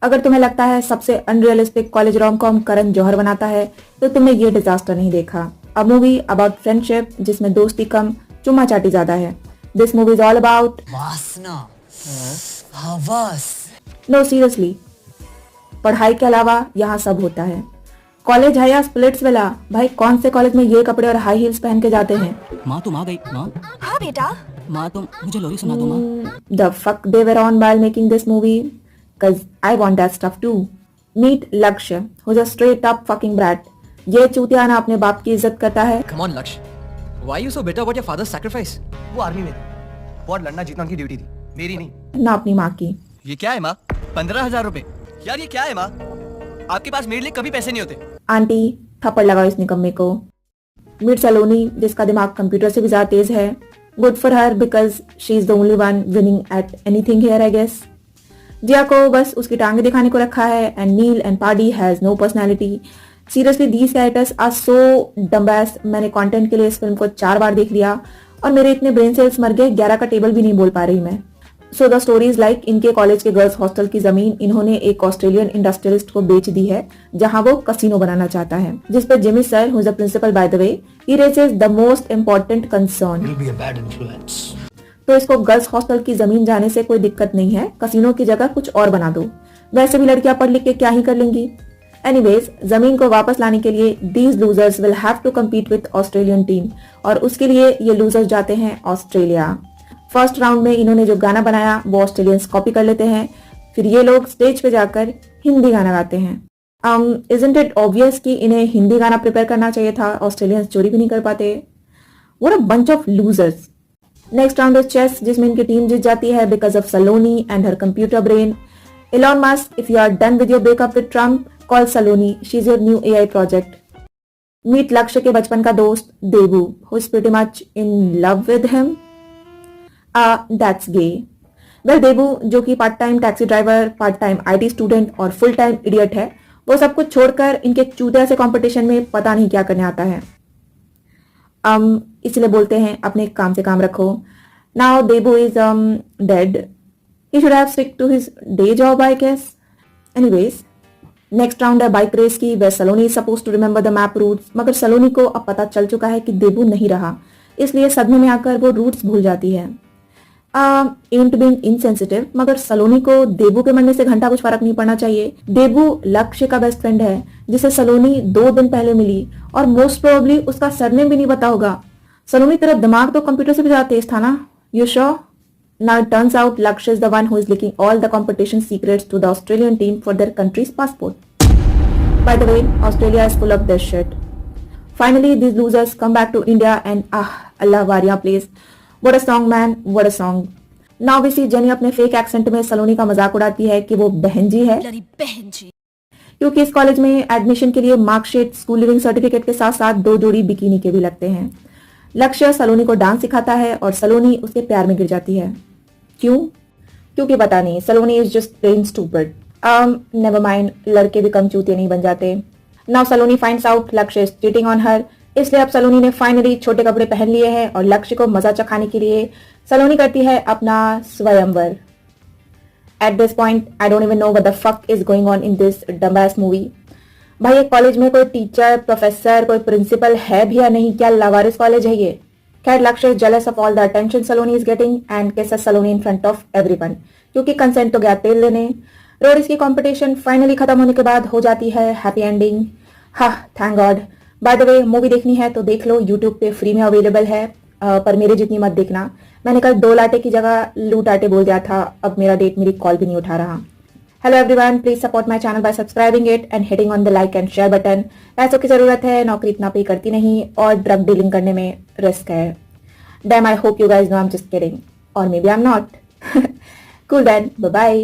अगर तुम्हें लगता है सबसे unrealistic college rom com Karan Johar बनाता है तो तुमने ये डिजास्टर नहीं देखा। अ मूवी अबाउट फ्रेंडशिप जिसमें दोस्ती कम चुम्मा चाटी ज्यादा है। This movie is all about वासना, हवस। नो सीरियसली, पढ़ाई के अलावा यहाँ सब होता है। कॉलेज है या स्प्लिट्स विला? भाई कौन से कॉलेज में ये कपड़े और हाई हील्स पहन के जाते हैं? माँ तुम आ गई माँ। हाँ बेटा। माँ तुम मुझे लोरी सुना दो माँ। The fuck they were on while making this movie? Cause I want that stuff too. Meet Lakshya, who's a straight up fucking brat. ये चूतिया ना अपने बाप की इज्जत करता है। Come on, Laksh. Why are you so bitter about your father's sacrifice? वो आर्मी में थे, बहुत लड़ना जीतना उनकी ड्यूटी थी, मेरी नहीं। ना अपनी माँ की। ये क्या है माँ? 15,000 रुपए। यार ये क्या है माँ? आपके पास मेरे लिए कभी पैसे नहीं होते। आंटी थप्पड़ लगाओ इस निकम्मे को। मीट सलोनी जिसका दिमाग कंप्यूटर से भी ज्यादा तेज है। Good for her because she is the only one winning at anything here I guess. Jiya को बस उसकी टांगे दिखाने को रखा है एंड नील एंड पार्डी has no personality. Seriously these characters are so dumbasses. मैंने कंटेंट के लिए इस फिल्म को 4 बार देख लिया और मेरे इतने ब्रेन सेल्स मर गए 11 का टेबल भी नहीं बोल पा रही मैं। So the story is like इनके कॉलेज के गर्ल्स हॉस्टल की जमीन इन्होंने एक ऑस्ट्रेलियन इंडस्ट्रियलिस्ट को बेच दी है जहां वो कसिनो बनाना चाहता है, जिस पर Jimmy sir who is the principal by the way he raises the most important concern. तो इसको गर्ल्स हॉस्टल की जमीन जाने से कोई दिक्कत नहीं है, कसिनो की जगह कुछ और बना दो, वैसे भी लड़कियां पढ़ लिख के क्या ही कर लेंगी। एनीवेज जमीन को वापस लाने के लिए these losers will have to compete with Australian team और उसके लिए ये लूजर्स जाते हैं ऑस्ट्रेलिया। फर्स्ट राउंड में इन्होंने जो गाना बनाया वो ऑस्ट्रेलियंस कॉपी कर लेते हैं, फिर ये लोग स्टेज पे जाकर हिंदी गाना गाते हैं। इजंट इट ऑब्वियस कि इन्हें हिंदी गाना प्रिपेयर करना चाहिए था, ऑस्ट्रेलियंस चोरी भी नहीं कर पाते। What a bunch of losers. Next round is chase जिसमें इनकी टीम जीत जाती है because of Saloni and her computer brain. Elon Musk, if you are done with your breakup with Trump, call Saloni, she is your new AI project. Meet Lakshya के बचपन का दोस्त Debu, who is pretty much in love with him. That's gay. Well Debu जो कि part time taxi driver, part time IT student और full time idiot है, वो सब कुछ छोड़कर इनके चूतिया से कंपटीशन में पता नहीं क्या करने आता है। इसलिए बोलते हैं अपने काम से काम रखो। Now Debu is dead, he should have stick to his day job I guess. Anyways next round है बाइक रेस की, where Saloni is suppose to remember the map routes, मगर सलोनी को अब पता चल चुका है कि देबू नहीं रहा, इसलिए सदमे में आकर वो रूट्स भूल जाती है। एंट बीइंग इनसेंसिटिव, मगर सलोनी को देबू के मरने से घंटा कुछ फर्क नहीं पड़ना चाहिए। देबू लक्ष्य का बेस्ट फ्रेंड है जिसे सलोनी 2 दिन पहले मिली और मोस्ट प्रोबेबली उसका सरनेम भी नहीं पता होगा। सलोनी तेरा दिमाग तो कंप्यूटर से भी ज्यादा तेज था ना? You sure? Now it turns out Lakshya is the one who is leaking all the competition secrets to the Australian team for their country's passport. By the way, Australia is full of this shit. Finally, these losers come back to India and Allah Varia plays. What a song man, what a song. Now we see Jenny अपने fake accent में सलोनी का मजाक उड़ाती है कि वो बहन जी है, क्योंकि इस कॉलेज में एडमिशन के लिए मार्कशीट, स्कूल लिविंग सर्टिफिकेट के साथ साथ 2 जोड़ी बिकिनी के भी लगते हैं। लक्ष्य सलोनी को डांस सिखाता है और सलोनी उसके प्यार में गिर जाती है। क्यों? क्योंकि पता नहीं, Saloni is just plain stupid. Never mind, लड़के भी कम चूतिए नहीं बन जाते। Now Saloni finds out Lakshya is cheating on her, इसलिए अब सलोनी ने फाइनली छोटे कपड़े पहन लिए हैं और लक्ष्य को मजा चखाने के लिए सलोनी करती है अपना स्वयंवर। At this point I don't even know what the fuck is going on in this dumbass movie. भाई एक कॉलेज में कोई टीचर, प्रोफेसर, कोई प्रिंसिपल है भी या नहीं? क्या लावारिस कॉलेज है ये? खैर लक्ष्य is jealous of all the attention Saloni is getting and kisses Saloni in front of everyone, क्योंकि कंसेंट तो गया तेल लेने। रोडीज की कंपटीशन फाइनली खत्म होने के बाद हो जाती है हैप्पी एंडिंग। हाँ, thank God. By the way movie देखनी है तो देख लो, यूट्यूब पे फ्री में अवेलेबल है, पर मेरे जितनी मत देखना। मैंने कल 2 लाटे की जगह लूट आटे बोल दिया था, अब मेरा डेट मेरी कॉल भी नहीं उठा रहा। Hello everyone, please support my channel by subscribing it and hitting on the like and share button. पैसों की जरूरत है, नौकरी इतना पे करती नहीं और ड्रग डीलिंग करने में रिस्क है। Damn, I hope you guys know I'm just kidding. Or maybe I'm not. Cool then, bye-bye.